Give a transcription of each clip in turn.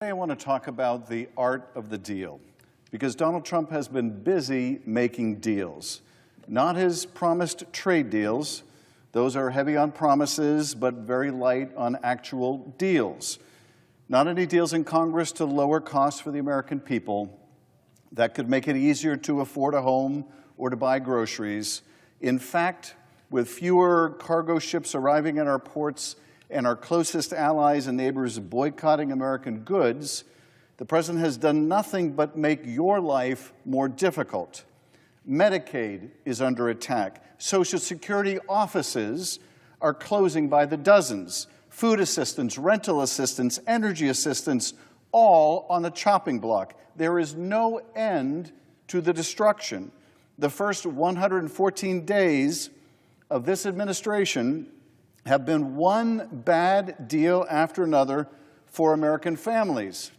Today I want to talk about the art of the deal, because Donald Trump has been busy making deals. Not his promised trade deals. Those are heavy on promises, but very light on actual deals. Not any deals in Congress to lower costs for the American people that could make it easier to afford a home or to buy groceries. In fact, with fewer cargo ships arriving at our ports and our closest allies and neighbors boycotting American goods, the President has done nothing but make your life more difficult. Medicaid is under attack. Social Security offices are closing by the dozens. Food assistance, rental assistance, energy assistance, all on the chopping block. There is no end to the destruction. The first 114 days of this administration have been one bad deal after another for American families.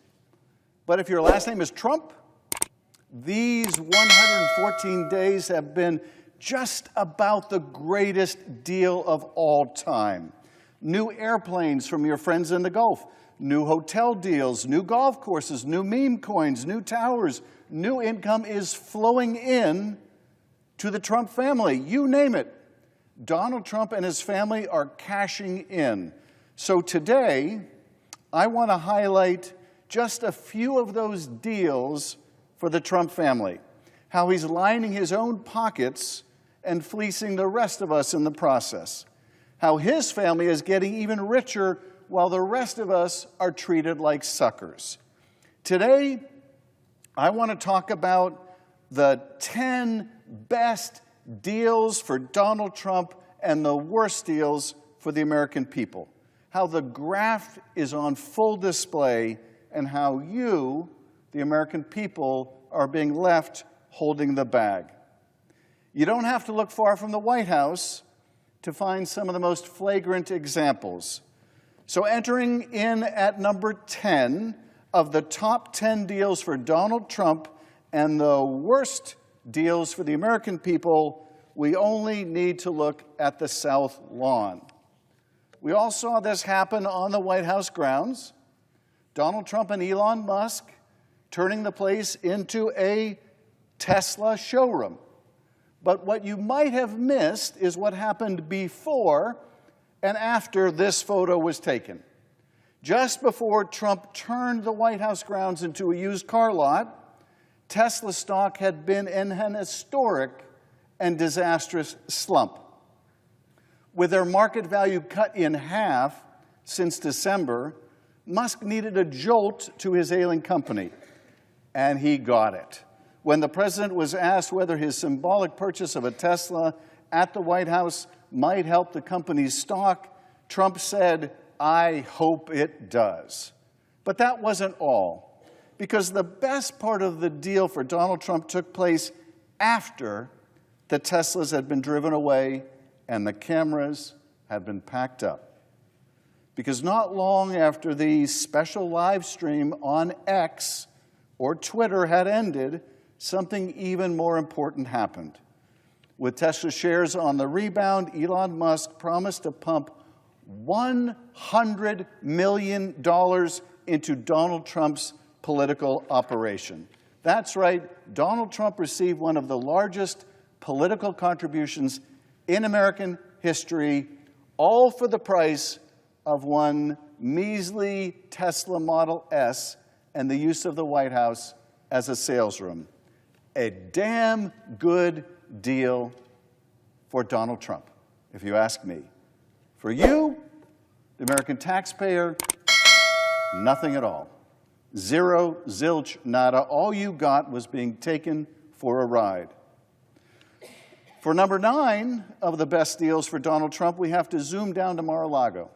But if your last name is Trump, these 114 days have been just about the greatest deal of all time. New airplanes from your friends in the Gulf, new hotel deals, new golf courses, new meme coins, new towers, new income is flowing in to the Trump family. You name it. Donald Trump and his family are cashing in. So today, I want to highlight just a few of those deals for the Trump family, how he's lining his own pockets and fleecing the rest of us in the process, how his family is getting even richer while the rest of us are treated like suckers. Today, I want to talk about the 10 best deals for Donald Trump and the worst deals for the American people. How the graft is on full display and how you, the American people, are being left holding the bag. You don't have to look far from the White House to find some of the most flagrant examples. So entering in at number 10 of the top 10 deals for Donald Trump and the worst deals for the American people, we only need to look at the South Lawn. We all saw this happen on the White House grounds. Donald Trump and Elon Musk turning the place into a Tesla showroom. But what you might have missed is what happened before and after this photo was taken. Just before Trump turned the White House grounds into a used car lot, Tesla stock had been in an historic and disastrous slump. With their market value cut in half since December, Musk needed a jolt to his ailing company, and he got it. When the president was asked whether his symbolic purchase of a Tesla at the White House might help the company's stock, Trump said, "I hope it does." But that wasn't all, because the best part of the deal for Donald Trump took place after the Teslas had been driven away and the cameras had been packed up. Because not long after the special live stream on X or Twitter had ended, something even more important happened. With Tesla shares on the rebound, Elon Musk promised to pump $100 million into Donald Trump's political operation. That's right, Donald Trump received one of the largest political contributions in American history, all for the price of one measly Tesla Model S and the use of the White House as a sales room. A damn good deal for Donald Trump, if you ask me. For you, the American taxpayer, nothing at all. Zero, zilch, nada. All you got was being taken for a ride. For number 9 of the best deals for Donald Trump, we have to zoom down to Mar-a-Lago,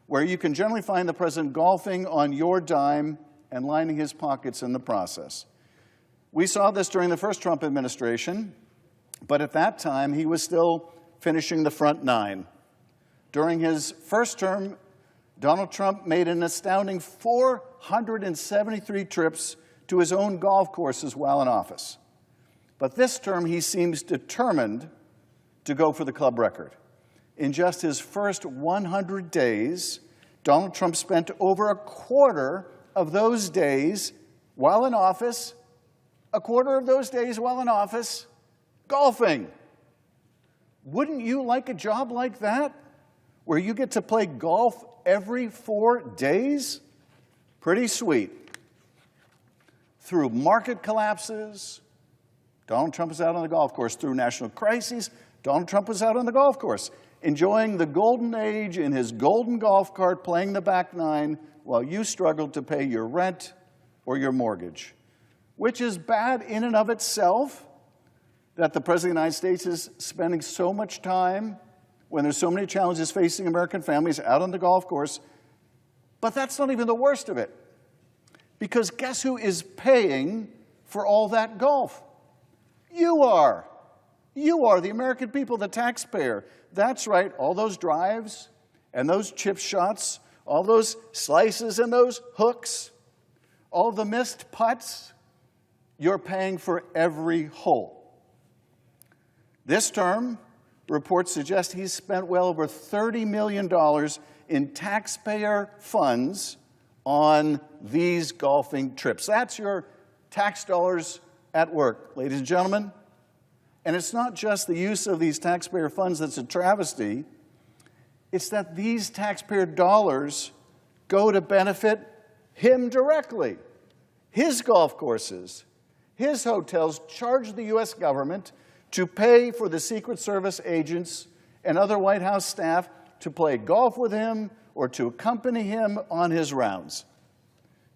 where you can generally find the president golfing on your dime and lining his pockets in the process. We saw this during the first Trump administration, but at that time, he was still finishing the front 9. During his first term, Donald Trump made an astounding 473 trips to his own golf courses while in office. But this term, he seems determined to go for the club record. In just his first 100 days, Donald Trump spent over of those days while in office, a quarter of those days while in office, golfing. Wouldn't you like a job like that, where you get to play golf every 4 days? Pretty sweet. Through market collapses, Donald Trump was out on the golf course. Through national crises, Donald Trump was out on the golf course, enjoying the golden age in his golden golf cart, playing the back nine, while you struggled to pay your rent or your mortgage, which is bad in and of itself, that the President of the United States is spending so much time, when there's so many challenges facing American families, out on the golf course. But that's not even the worst of it. Because guess who is paying for all that golf? You are. You are, the American people, the taxpayer. That's right, all those drives and those chip shots, all those slices and those hooks, all the missed putts, you're paying for every hole. This term, reports suggest he's spent well over $30 million in taxpayer funds on these golfing trips. That's your tax dollars at work, ladies and gentlemen. And it's not just the use of these taxpayer funds that's a travesty. It's that these taxpayer dollars go to benefit him directly. His golf courses, his hotels charge the U.S. government to pay for the Secret Service agents and other White House staff to play golf with him or to accompany him on his rounds,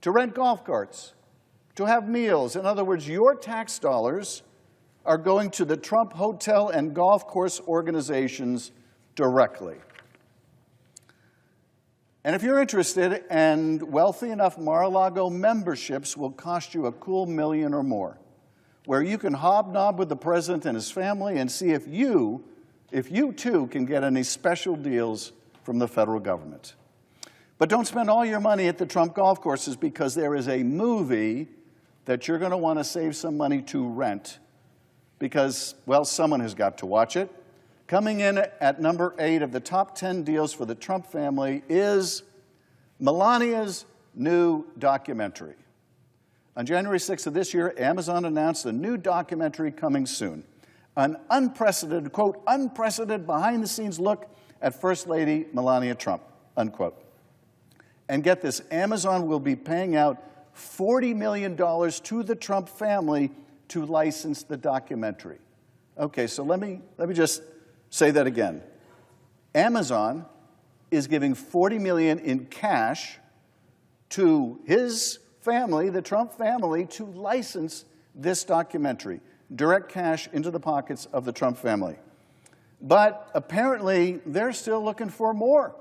to rent golf carts, to have meals. In other words, your tax dollars are going to the Trump hotel and golf course organizations directly. And if you're interested and wealthy enough, Mar-a-Lago memberships will cost you a cool $1 million or more, where you can hobnob with the president and his family and see if you too can get any special deals from the federal government. But don't spend all your money at the Trump golf courses, because there is a movie that you're going to want to save some money to rent, because, well, someone has got to watch it. Coming in at number 8 of the top 10 deals for the Trump family is Melania's new documentary. On January 6th of this year, Amazon announced a new documentary coming soon. An unprecedented, quote, unprecedented behind-the-scenes look at First Lady Melania Trump, unquote. And get this, Amazon will be paying out $40 million to the Trump family to license the documentary. Okay, so let me just say that again. Amazon is giving $40 million in cash to his family, the Trump family, to license this documentary. Direct cash into the pockets of the Trump family. But apparently, they're still looking for more.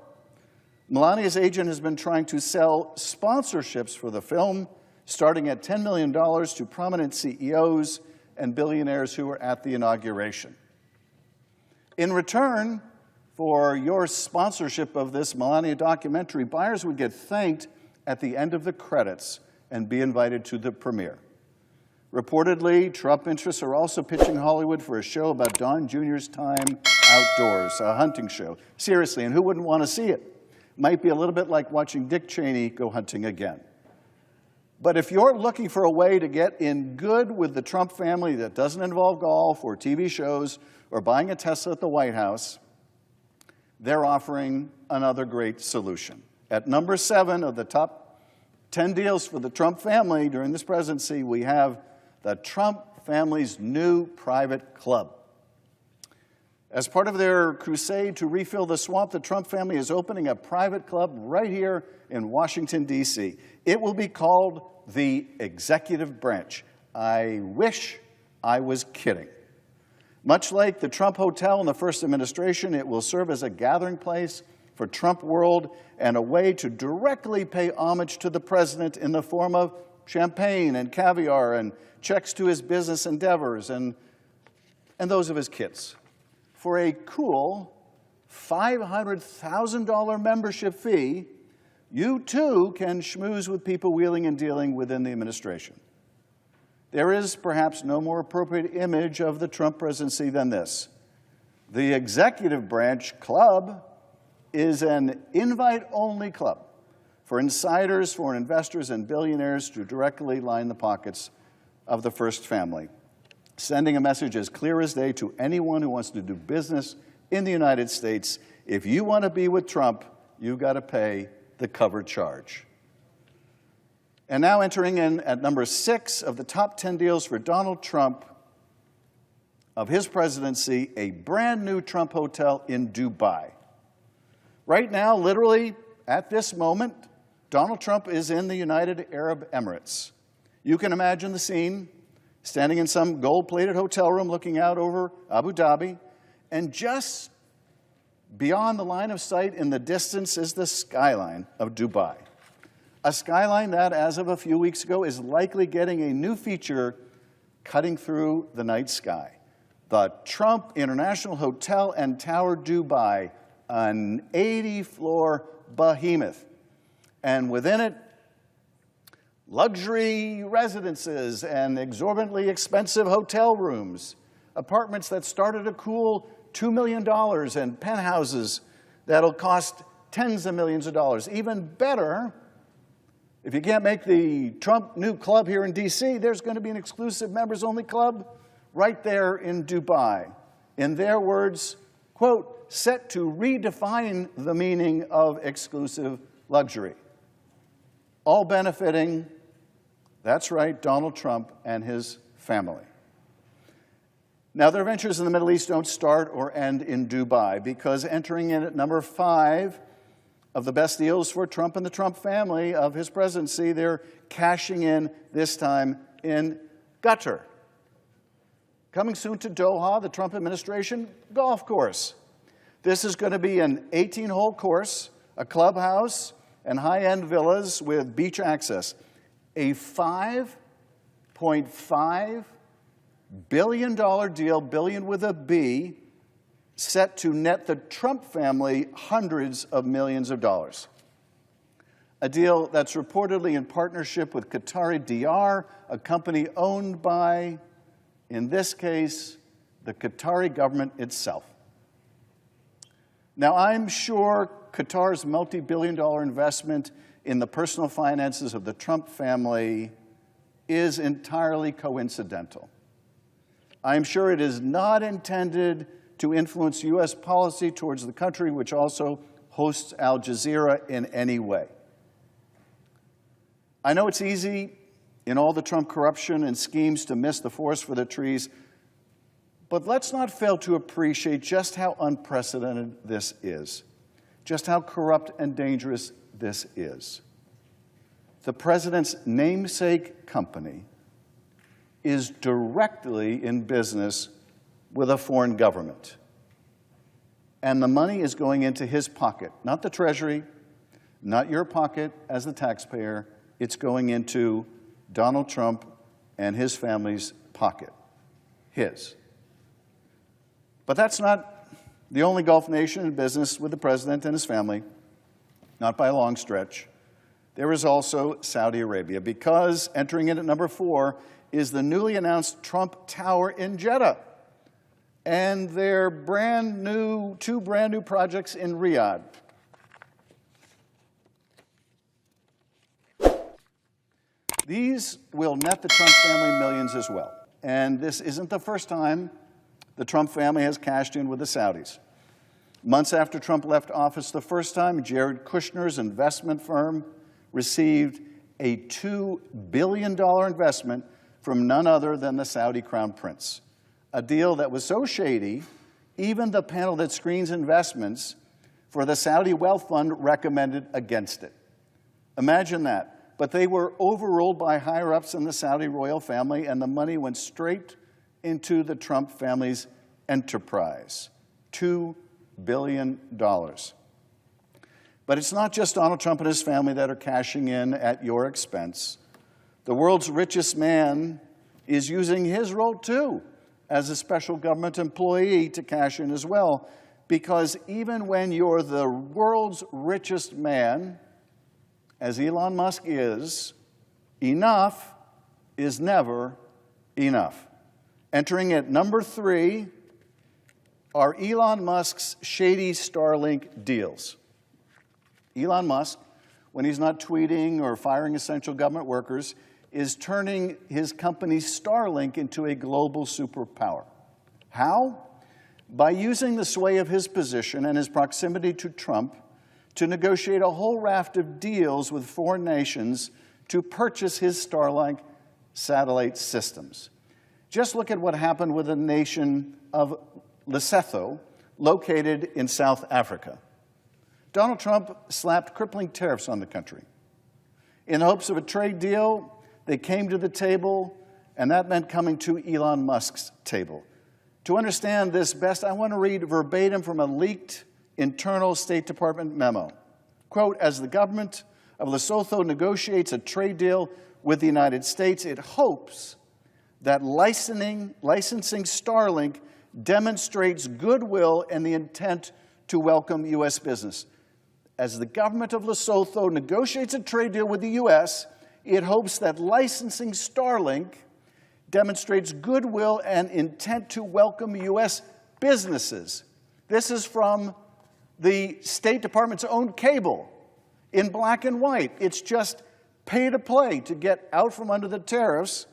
Melania's agent has been trying to sell sponsorships for the film, starting at $10 million to prominent CEOs and billionaires who were at the inauguration. In return for your sponsorship of this Melania documentary, buyers would get thanked at the end of the credits and be invited to the premiere. Reportedly, Trump interests are also pitching Hollywood for a show about Don Jr.'s time outdoors, a hunting show. Seriously, and who wouldn't want to see it? Might be a little bit like watching Dick Cheney go hunting again. But if you're looking for a way to get in good with the Trump family that doesn't involve golf or TV shows or buying a Tesla at the White House, they're offering another great solution. At number 7 of the top 10 deals for the Trump family during this presidency, we have the Trump family's new private club. As part of their crusade to refill the swamp, the Trump family is opening a private club right here in Washington, D.C. It will be called the Executive Branch. I wish I was kidding. Much like the Trump Hotel in the first administration, it will serve as a gathering place for Trump world and a way to directly pay homage to the president in the form of champagne and caviar and checks to his business endeavors and those of his kids. For a cool $500,000 membership fee, you too can schmooze with people wheeling and dealing within the administration. There is perhaps no more appropriate image of the Trump presidency than this. The Executive Branch Club is an invite-only club for insiders, foreign investors, and billionaires to directly line the pockets of the First Family, sending a message as clear as day to anyone who wants to do business in the United States. If you want to be with Trump, you've got to pay the cover charge. And now entering in at number 6 of the top 10 deals for Donald Trump of his presidency, a brand new Trump hotel in Dubai. Right now, literally at this moment, Donald Trump is in the United Arab Emirates. You can imagine the scene, standing in some gold-plated hotel room looking out over Abu Dhabi, and just beyond the line of sight in the distance is the skyline of Dubai. A skyline that, as of a few weeks ago, is likely getting a new feature cutting through the night sky. The Trump International Hotel and Tower Dubai, an 80-floor behemoth. And within it, luxury residences and exorbitantly expensive hotel rooms, apartments that start at a cool $2 million and penthouses that'll cost tens of millions of dollars. Even better, if you can't make the Trump new club here in D.C., there's going to be an exclusive members-only club right there in Dubai. In their words, quote, set to redefine the meaning of exclusive luxury. All benefiting, that's right, Donald Trump and his family. Now, their ventures in the Middle East don't start or end in Dubai, because entering in at number 5 of the best deals for Trump and the Trump family of his presidency, they're cashing in this time in Qatar. Coming soon to Doha, the Trump administration golf course. This is going to be an 18-hole course, a clubhouse, and high-end villas with beach access. A $5.5 billion deal, billion with a B, set to net the Trump family hundreds of millions of dollars. A deal that's reportedly in partnership with Qatari DR, a company owned by, in this case, the Qatari government itself. Now, I'm sure Qatar's multi-billion-dollar investment in the personal finances of the Trump family is entirely coincidental. I'm sure it is not intended to influence U.S. policy towards the country, which also hosts Al Jazeera, in any way. I know it's easy in all the Trump corruption and schemes to miss the forest for the trees, but let's not fail to appreciate just how unprecedented this is, just how corrupt and dangerous this is. The president's namesake company is directly in business with a foreign government. And the money is going into his pocket, not the Treasury, not your pocket as the taxpayer. It's going into Donald Trump and his family's pocket, his. But that's not the only Gulf nation in business with the president and his family, not by a long stretch. There is also Saudi Arabia, because entering in at number 4 is the newly announced Trump Tower in Jeddah and their two brand new projects in Riyadh. These will net the Trump family millions as well. And this isn't the first time the Trump family has cashed in with the Saudis. Months after Trump left office the first time, Jared Kushner's investment firm received a $2 billion investment from none other than the Saudi Crown Prince, a deal that was so shady, even the panel that screens investments for the Saudi Wealth Fund recommended against it. Imagine that. But they were overruled by higher-ups in the Saudi royal family, and the money went straight into the Trump family's enterprise, $2 billion. But it's not just Donald Trump and his family that are cashing in at your expense. The world's richest man is using his role, too, as a special government employee to cash in as well, because even when you're the world's richest man, as Elon Musk is, enough is never enough. Entering at number 3 are Elon Musk's shady Starlink deals. Elon Musk when he's not tweeting or firing essential government workers, is turning his company Starlink into a global superpower. How? By using the sway of his position and his proximity to Trump to negotiate a whole raft of deals with foreign nations to purchase his Starlink satellite systems. Just look at what happened with the nation of Lesotho, located in South Africa. Donald Trump slapped crippling tariffs on the country. In the hopes of a trade deal, they came to the table, and that meant coming to Elon Musk's table. To understand this best, I want to read verbatim from a leaked internal State Department memo. Quote, as the government of Lesotho negotiates a trade deal with the United States, it hopes that licensing Starlink demonstrates goodwill and the intent to welcome U.S. business. As the government of Lesotho negotiates a trade deal with the U.S., it hopes that licensing Starlink demonstrates goodwill and intent to welcome U.S. businesses. This is from the State Department's own cable in black and white. It's just pay to play to get out from under the tariffs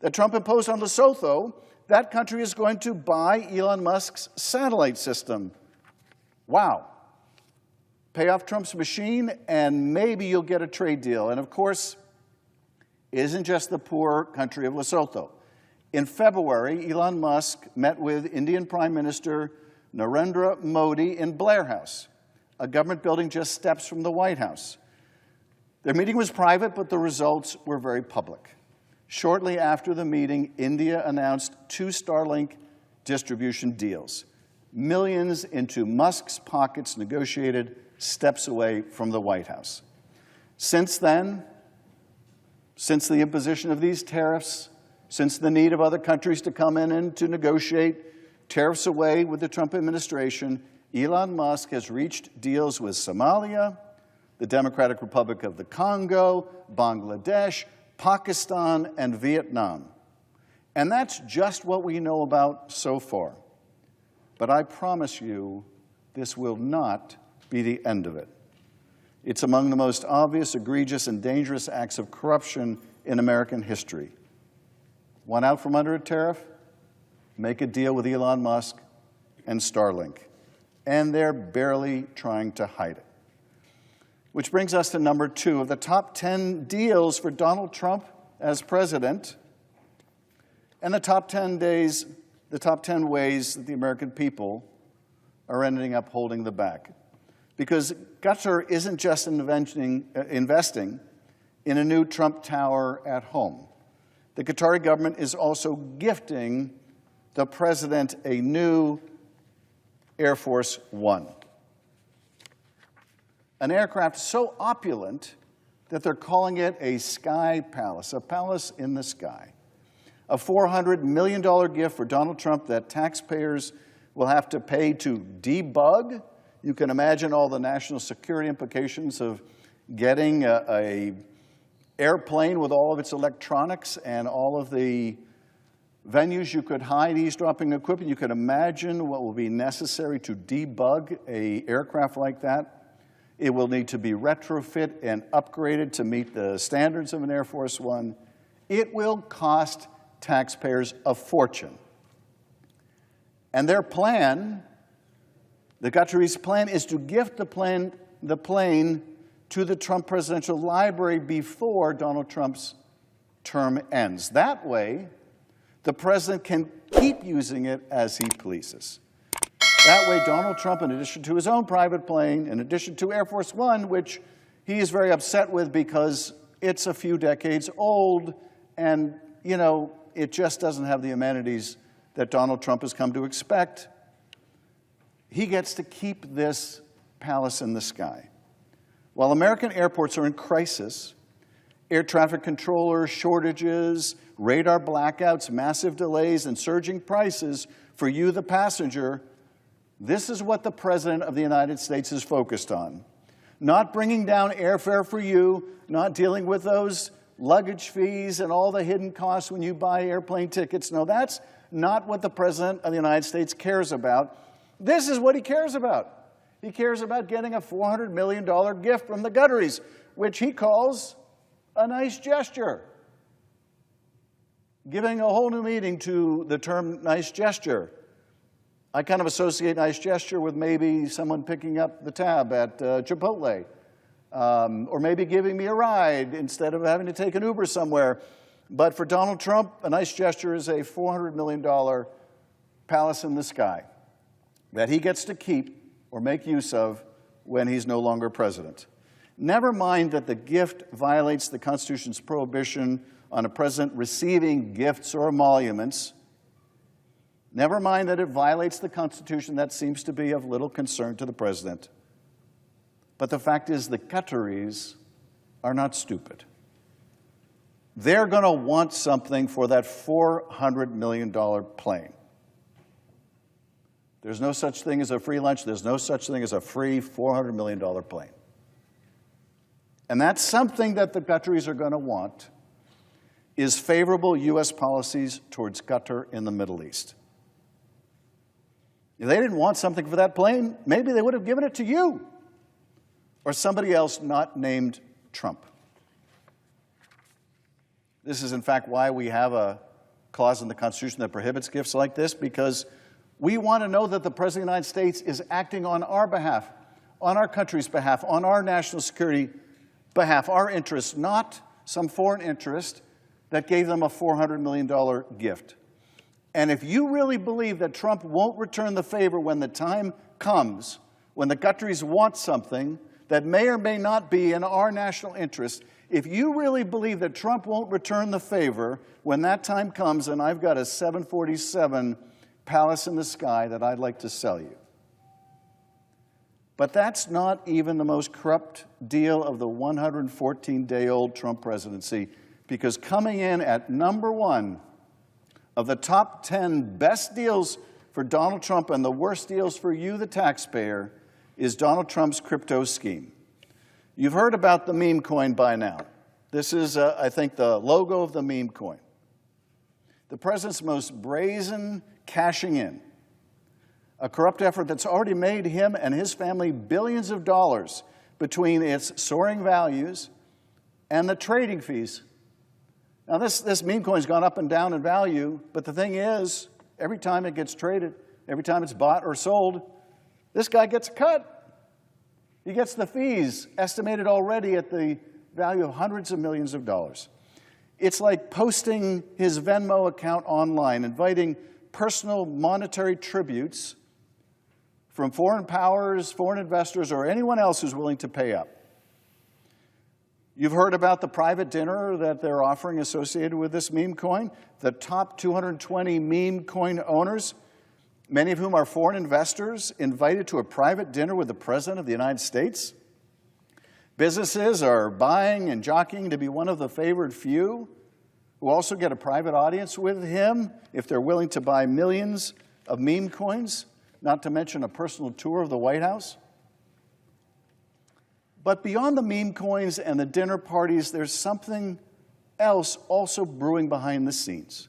that Trump imposed on Lesotho. That country is going to buy Elon Musk's satellite system. Wow. Pay off Trump's machine, and maybe you'll get a trade deal. And of course, it isn't just the poor country of Lesotho. In February, Elon Musk met with Indian Prime Minister Narendra Modi in Blair House, a government building just steps from the White House. Their meeting was private, but the results were very public. Shortly after the meeting, India announced 2 Starlink distribution deals. Millions into Musk's pockets negotiated steps away from the White House. Since then, since the imposition of these tariffs, since the need of other countries to come in and to negotiate tariffs away with the Trump administration, Elon Musk has reached deals with Somalia, the Democratic Republic of the Congo, Bangladesh, Pakistan, and Vietnam. And that's just what we know about so far. But I promise you, this will not be the end of it. It's among the most obvious, egregious, and dangerous acts of corruption in American history. Want out from under a tariff? Make a deal with Elon Musk and Starlink. And they're barely trying to hide it. Which brings us to number 2 of the top 10 deals for Donald Trump as president, and the top 10 ways that the American people are ending up holding the bag. Because Qatar isn't just investing in a new Trump Tower at home. The Qatari government is also gifting the president a new Air Force One. An aircraft so opulent that they're calling it a sky palace, a palace in the sky. A $400 million gift for Donald Trump that taxpayers will have to pay to debug. You can imagine all the national security implications of getting an airplane with all of its electronics and all of the venues you could hide eavesdropping equipment. You could imagine what will be necessary to debug an aircraft like that. It will need to be retrofit and upgraded to meet the standards of an Air Force One. It will cost taxpayers a fortune. And their plan, the Qataris' plan, is to gift the plane to the Trump Presidential Library before Donald Trump's term ends. That way, the president can keep using it as he pleases. That way, Donald Trump, in addition to his own private plane, in addition to Air Force One, which he is very upset with because it's a few decades old and, you know, it just doesn't have the amenities that Donald Trump has come to expect, he gets to keep this palace in the sky. While American airports are in crisis, air traffic controller shortages, radar blackouts, massive delays, and surging prices for you, the passenger, this is what the President of the United States is focused on. Not bringing down airfare for you, not dealing with those luggage fees and all the hidden costs when you buy airplane tickets. No, that's not what the President of the United States cares about. This is what he cares about. He cares about getting a $400 million gift from the Gutteries, which he calls a nice gesture. Giving a whole new meaning to the term nice gesture. I kind of associate nice gesture with maybe someone picking up the tab at Chipotle, or maybe giving me a ride instead of having to take an Uber somewhere. But for Donald Trump, a nice gesture is a $400 million palace in the sky that he gets to keep or make use of when he's no longer president. Never mind that the gift violates the Constitution's prohibition on a president receiving gifts or emoluments. Never mind that it violates the Constitution. That seems to be of little concern to the president. But the fact is, the Qataris are not stupid. They're going to want something for that $400 million plane. There's no such thing as a free lunch. There's no such thing as a free $400 million plane. And that's something that the Qataris are going to want, is favorable U.S. policies towards Qatar in the Middle East. If they didn't want something for that plane, maybe they would have given it to you or somebody else not named Trump. This is, in fact, why we have a clause in the Constitution that prohibits gifts like this, because we want to know that the President of the United States is acting on our behalf, on our country's behalf, on our national security behalf, our interests, not some foreign interest that gave them a $400 million gift. And if you really believe that Trump won't return the favor when the time comes, when the Qataris want something that may or may not be in our national interest, if you really believe that Trump won't return the favor when that time comes, then I've got a 747 palace in the sky that I'd like to sell you. But that's not even the most corrupt deal of the 114-day-old Trump presidency, because coming in at number one of the top 10 best deals for Donald Trump and the worst deals for you, the taxpayer, is Donald Trump's crypto scheme. You've heard about the meme coin by now. This is, I think, the logo of the meme coin. The president's most brazen cashing in, a corrupt effort that's already made him and his family billions of dollars between its soaring values and the trading fees. Now, this meme coin's gone up and down in value, but the thing is, every time it gets traded, every time it's bought or sold, this guy gets a cut. He gets the fees, estimated already at the value of hundreds of millions of dollars. It's like posting his Venmo account online, inviting personal monetary tributes from foreign powers, foreign investors, or anyone else who's willing to pay up. You've heard about the private dinner that they're offering associated with this meme coin. The top 220 meme coin owners, many of whom are foreign investors, invited to a private dinner with the President of the United States. Businesses are buying and jockeying to be one of the favored few who also get a private audience with him if they're willing to buy millions of meme coins, not to mention a personal tour of the White House. But beyond the meme coins and the dinner parties, there's something else also brewing behind the scenes.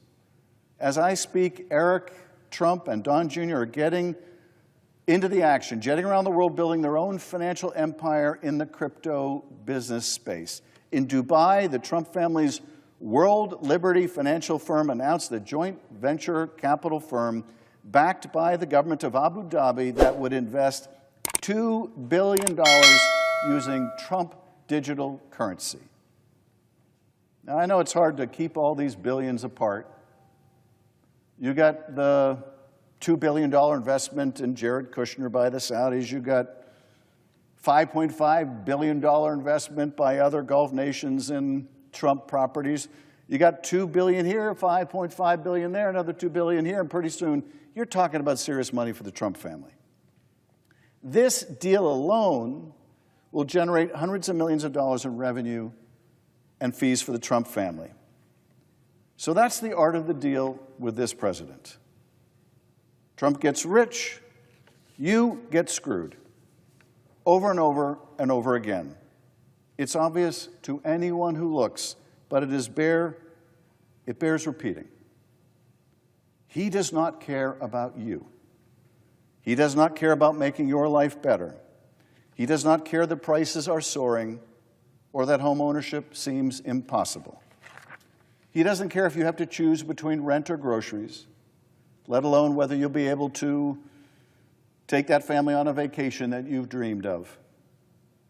As I speak, Eric Trump and Don Jr. are getting into the action, jetting around the world, building their own financial empire in the crypto business space. In Dubai, the Trump family's World Liberty financial firm announced a joint venture capital firm backed by the government of Abu Dhabi that would invest $2 billion using Trump digital currency. Now, I know it's hard to keep all these billions apart. You got the $2 billion investment in Jared Kushner by the Saudis. You got $5.5 billion investment by other Gulf nations in Trump properties. You got $2 billion here, $5.5 billion there, another $2 billion here, and pretty soon you're talking about serious money for the Trump family. This deal alone will generate hundreds of millions of dollars in revenue and fees for the Trump family. So that's the art of the deal with this president. Trump gets rich, you get screwed, over and over and over again. It's obvious to anyone who looks, but it bears repeating. He does not care about you. He does not care about making your life better. He does not care that prices are soaring or that home ownership seems impossible. He doesn't care if you have to choose between rent or groceries, let alone whether you'll be able to take that family on a vacation that you've dreamed of.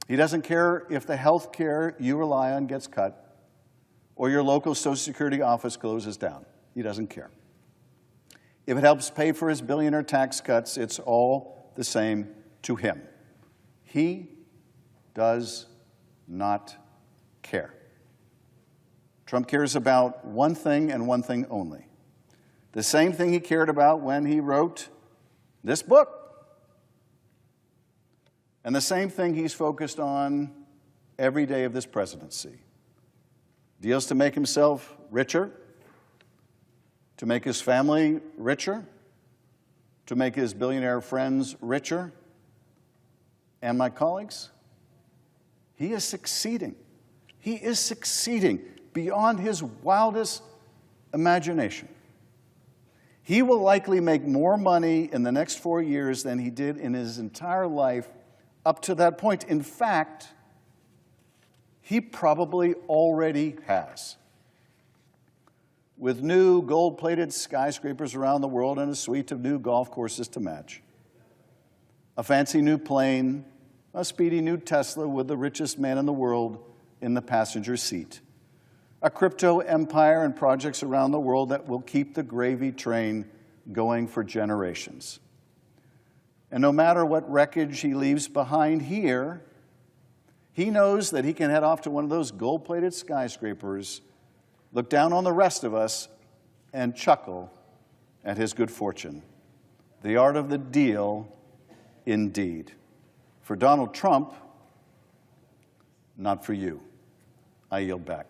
He doesn't care if the health care you rely on gets cut or your local Social Security office closes down. He doesn't care. If it helps pay for his billionaire tax cuts, it's all the same to him. He does not care. Trump cares about one thing and one thing only. The same thing he cared about when he wrote this book. And the same thing he's focused on every day of this presidency. Deals to make himself richer, to make his family richer, to make his billionaire friends richer. And my colleagues, he is succeeding. He is succeeding beyond his wildest imagination. He will likely make more money in the next 4 years than he did in his entire life up to that point. In fact, he probably already has. With new gold-plated skyscrapers around the world and a suite of new golf courses to match, a fancy new plane, a speedy new Tesla with the richest man in the world in the passenger seat, a crypto empire and projects around the world that will keep the gravy train going for generations. And no matter what wreckage he leaves behind here, he knows that he can head off to one of those gold-plated skyscrapers, look down on the rest of us, and chuckle at his good fortune. The art of the deal, indeed. For Donald Trump, not for you. I yield back.